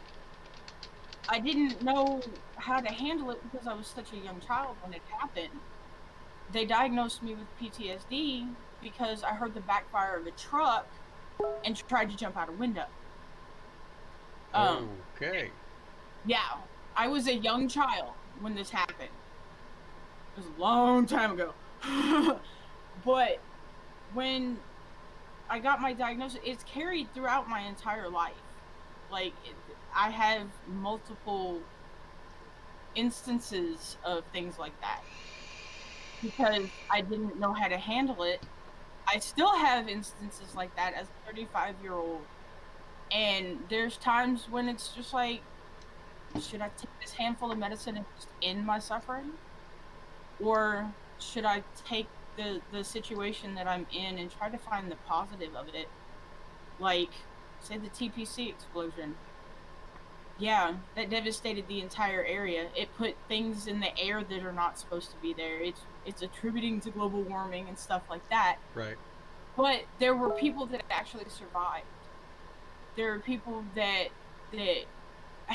I didn't know how to handle it because I was such a young child when it happened. They diagnosed me with PTSD because I heard the backfire of a truck and tried to jump out a window. Okay. Yeah, I was a young child when this happened. It was a long time ago. But when I got my diagnosis, it's carried throughout my entire life. I have multiple instances of things like that because I didn't know how to handle it. I still have instances like that as a 35-year-old. And there's times when it's just like, should I take this handful of medicine and just end my suffering? Or should I take the situation that I'm in and try to find the positive of it? Like, say the TPC explosion. Yeah, that devastated the entire area. It put things in the air that are not supposed to be there. It's attributing to global warming and stuff like that. Right. But there were people that actually survived. There are people that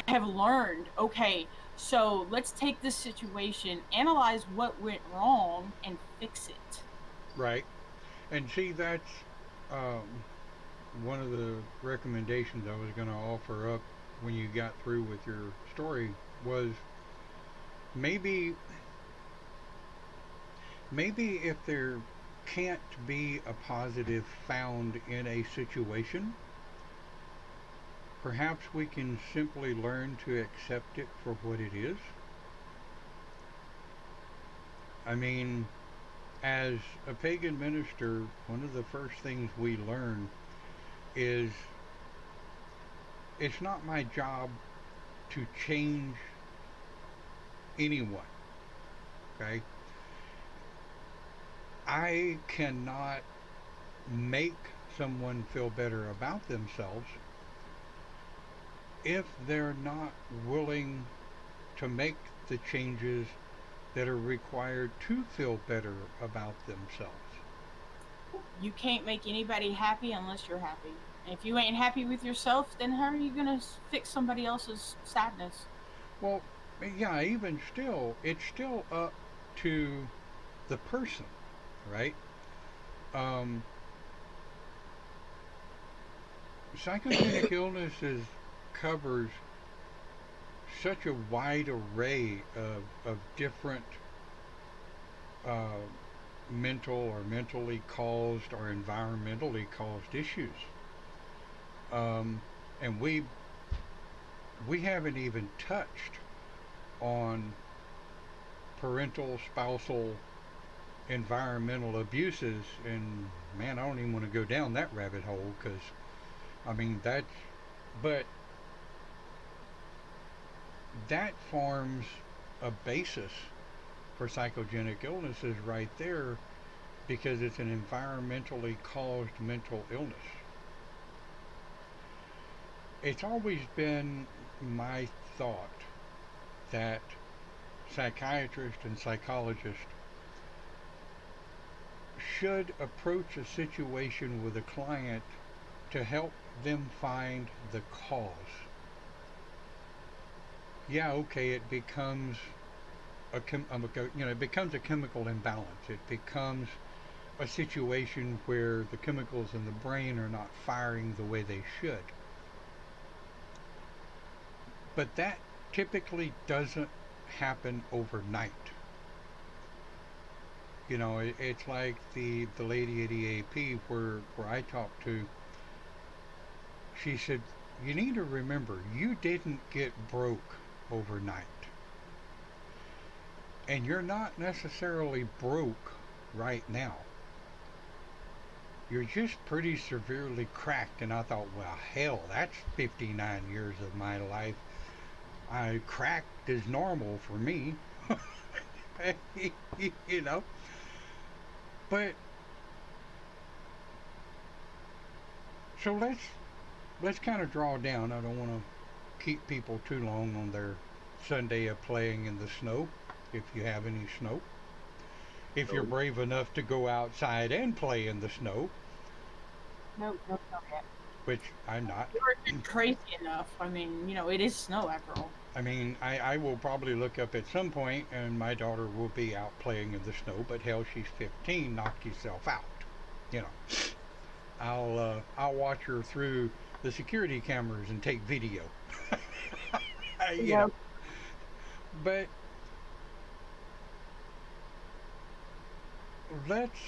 have learned, okay, so let's take this situation, analyze what went wrong, and fix it. Right. And see, that's one of the recommendations I was going to offer up when you got through with your story was maybe if there can't be a positive found in a situation, perhaps we can simply learn to accept it for what it is. I mean, as a pagan minister, one of the first things we learn is it's not my job to change anyone. Okay? I cannot make someone feel better about themselves if they're not willing to make the changes that are required to feel better about themselves. You can't make anybody happy unless you're happy. And if you ain't happy with yourself, then how are you going to fix somebody else's sadness? Well, yeah, even still, it's still up to the person, right? Psychogenic illness covers such a wide array of different mental or mentally caused or environmentally caused issues. And we haven't even touched on parental, spousal, environmental abuses, and man, I don't even want to go down that rabbit hole because, I mean, but that forms a basis for psychogenic illnesses right there because it's an environmentally caused mental illness. It's always been my thought that psychiatrists and psychologists should approach a situation with a client to help them find the cause. Yeah, okay, it becomes it becomes a chemical imbalance. It becomes a situation where the chemicals in the brain are not firing the way they should. But that typically doesn't happen overnight. It's like the lady at EAP where I talked to. She said, "You need to remember, you didn't get broke overnight, and you're not necessarily broke right now. You're just pretty severely cracked." And I thought, well, hell, that's 59 years of my life. Cracked is normal for me. you know. But so let's kind of draw down. I don't want to keep people too long on their Sunday of playing in the snow, if you have any snow. If you're brave enough to go outside and play in the snow. No, yet. Which I'm not. You're crazy enough. I mean, it is snow after all. I mean, I will probably look up at some point and my daughter will be out playing in the snow, but hell, she's 15, knock yourself out. I'll watch her through the security cameras and take video. Yeah. But let's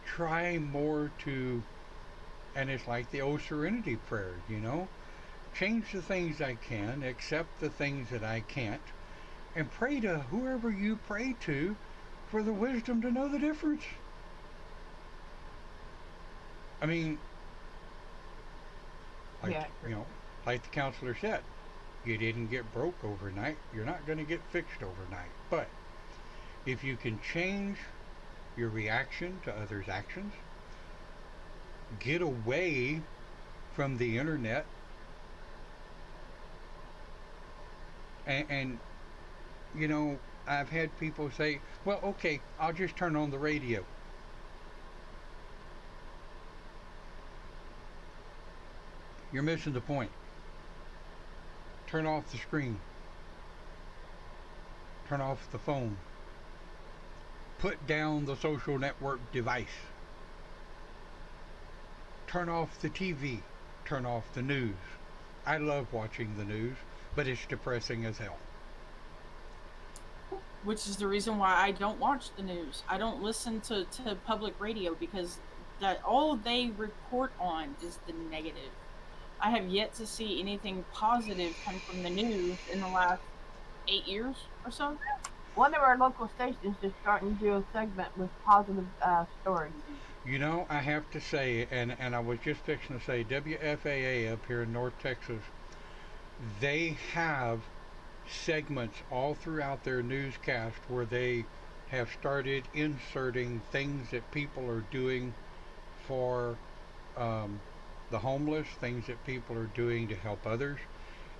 try more to, and it's like the old serenity prayer, change the things I can, accept the things that I can't, and pray to whoever you pray to for the wisdom to know the difference. I mean, like the counselor said, you didn't get broke overnight. You're not going to get fixed overnight. But if you can change your reaction to others' actions, get away from the internet, and I've had people say, well, okay, I'll just turn on the radio. You're missing the point. Turn off the screen. Turn off the phone. Put down the social network device. Turn off the TV. Turn off the news. I love watching the news, but it's depressing as hell. Which is the reason why I don't watch the news. I don't listen to public radio, because that all they report on is the negative. I have yet to see anything positive come from the news in the last 8 years or so. One of our local stations is starting to do a segment with positive stories. I have to say, and I was just fixing to say, WFAA up here in North Texas, they have segments all throughout their newscast where they have started inserting things that people are doing for the homeless, things that people are doing to help others,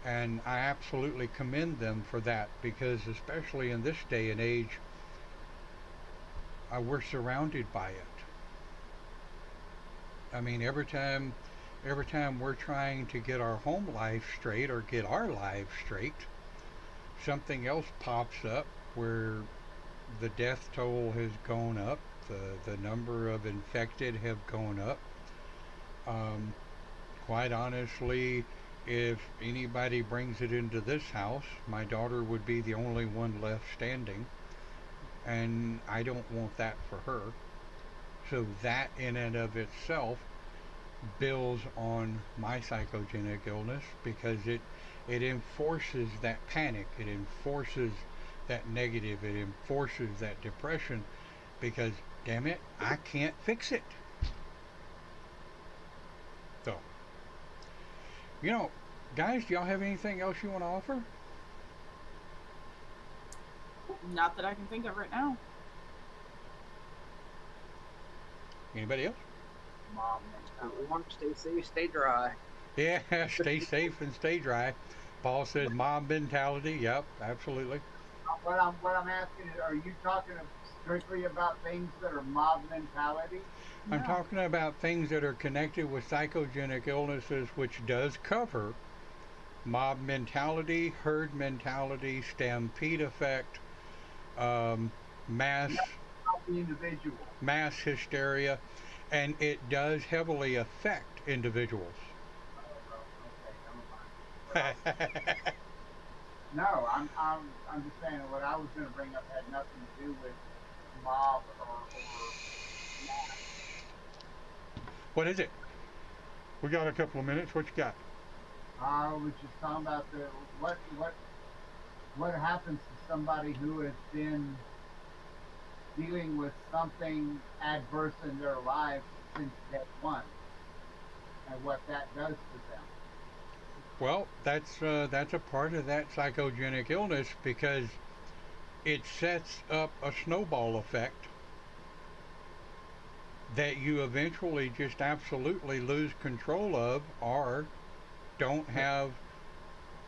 and I absolutely commend them for that, because especially in this day and age, we're surrounded by it. I mean, every time we're trying to get our home life straight or get our lives straight, something else pops up where the death toll has gone up, the number of infected have gone up. Quite honestly, if anybody brings it into this house, my daughter would be the only one left standing, and I don't want that for her. So that in and of itself builds on my psychogenic illness, because it enforces that panic, it enforces that negative, it enforces that depression, because damn it, I can't fix it. So, guys, do y'all have anything else you want to offer? Not that I can think of right now. Anybody else? Stay warm, stay safe, stay dry. Yeah, stay safe and stay dry. Paul said mob mentality. Yep, absolutely. What I'm asking is, are you talking strictly about things that are mob mentality? I'm No. talking about things that are connected with psychogenic illnesses, which does cover mob mentality, herd mentality, stampede effect, um, mass Not the individual. mass hysteria, and it does heavily affect individuals. Oh, well, okay, never mind. What I, no, I'm just saying what I was going to bring up had nothing to do with mob or What is it? We got a couple of minutes. What you got? I was just talking about the what happens to somebody who has been dealing with something adverse in their lives since day one, and what that does to them. Well, that's a part of that psychogenic illness because it sets up a snowball effect that you eventually just absolutely lose control of, or don't have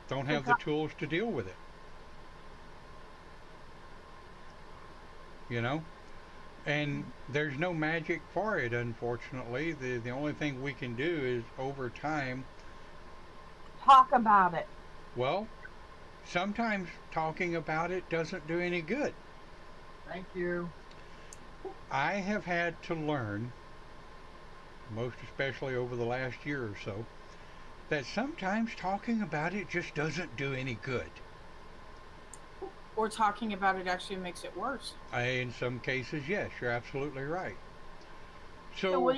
don't have the tools to deal with it. You know, and there's no magic for it. Unfortunately, the only thing we can do is over time. Talk about it. Well, sometimes talking about it doesn't do any good. Thank you. I have had to learn, most especially over the last year or so, that sometimes talking about it just doesn't do any good. Or talking about it actually makes it worse. In some cases, yes, you're absolutely right. So So what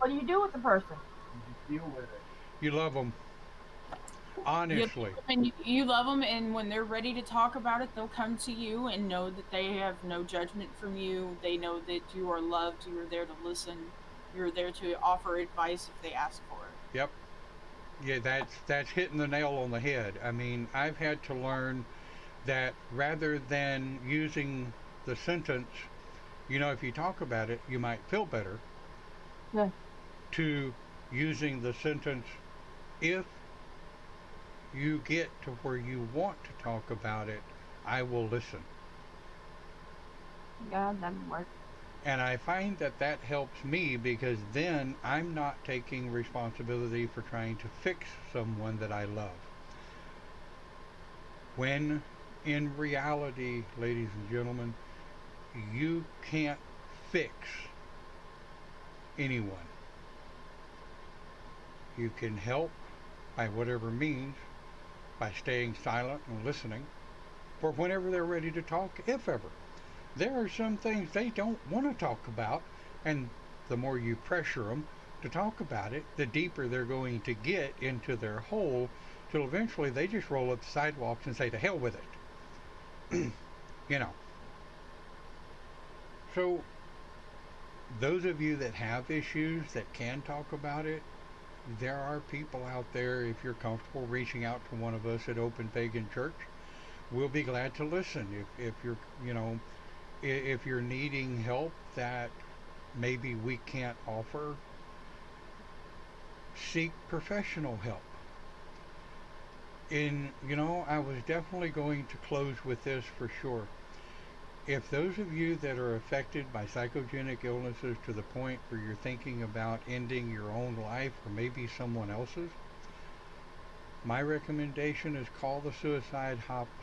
do you do with the person? You just deal with it. you love them, You, honestly. and you love them, and when they're ready to talk about it, they'll come to you and know that they have no judgment from you. They know that you are loved. You are there to listen. You're there to offer advice if they ask for it. Yep. Yeah, that's hitting the nail on the head. I mean, I've had to learn that rather than using the sentence, if you talk about it, you might feel better, Yeah. to using the sentence, if you get to where you want to talk about it, I will listen. Yeah, that works. And I find that that helps me because then I'm not taking responsibility for trying to fix someone that I love. When in reality, ladies and gentlemen, you can't fix anyone. You can help by whatever means, by staying silent and listening, for whenever they're ready to talk, if ever. There are some things they don't want to talk about, and the more you pressure them to talk about it, the deeper they're going to get into their hole, till eventually they just roll up the sidewalks and say, to hell with it. you know. So, those of you that have issues that can talk about it, there are people out there, if you're comfortable reaching out to one of us at Open Pagan Church, we'll be glad to listen. If you're, if you're needing help that maybe we can't offer, seek professional help. I was definitely going to close with this for sure. If those of you that are affected by psychogenic illnesses to the point where you're thinking about ending your own life or maybe someone else's, my recommendation is call the suicide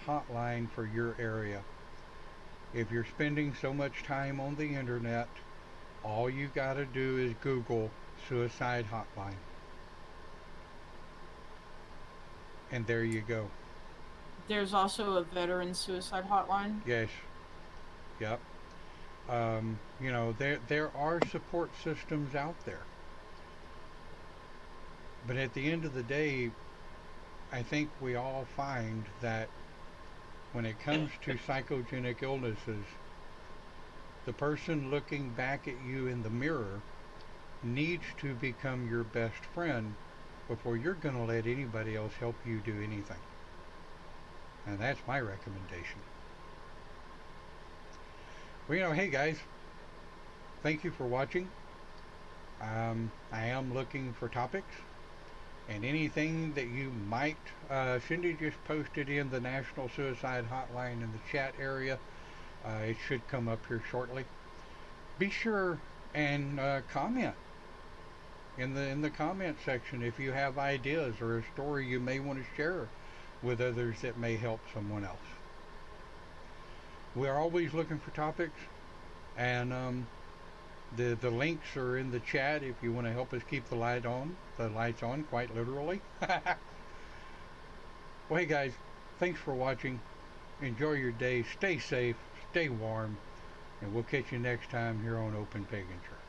hotline for your area. If you're spending so much time on the internet, all you gotta do is Google suicide hotline. And there you go. There's also a veteran suicide hotline. Yes. Yep. There are support systems out there. But at the end of the day, I think we all find that when it comes to psychogenic illnesses, the person looking back at you in the mirror needs to become your best friend before you're going to let anybody else help you do anything. And that's my recommendation. Well, hey guys, thank you for watching. I am looking for topics. And anything that you might, Cindy just posted in the National Suicide Hotline in the chat area. It should come up here shortly. Be sure and comment in the comment section if you have ideas or a story you may want to share with others that may help someone else. We're always looking for topics, and the links are in the chat if you want to help us keep the lights on, quite literally. Well, hey guys, thanks for watching. Enjoy your day. Stay safe. Stay warm. And we'll catch you next time here on Open Pagan Church.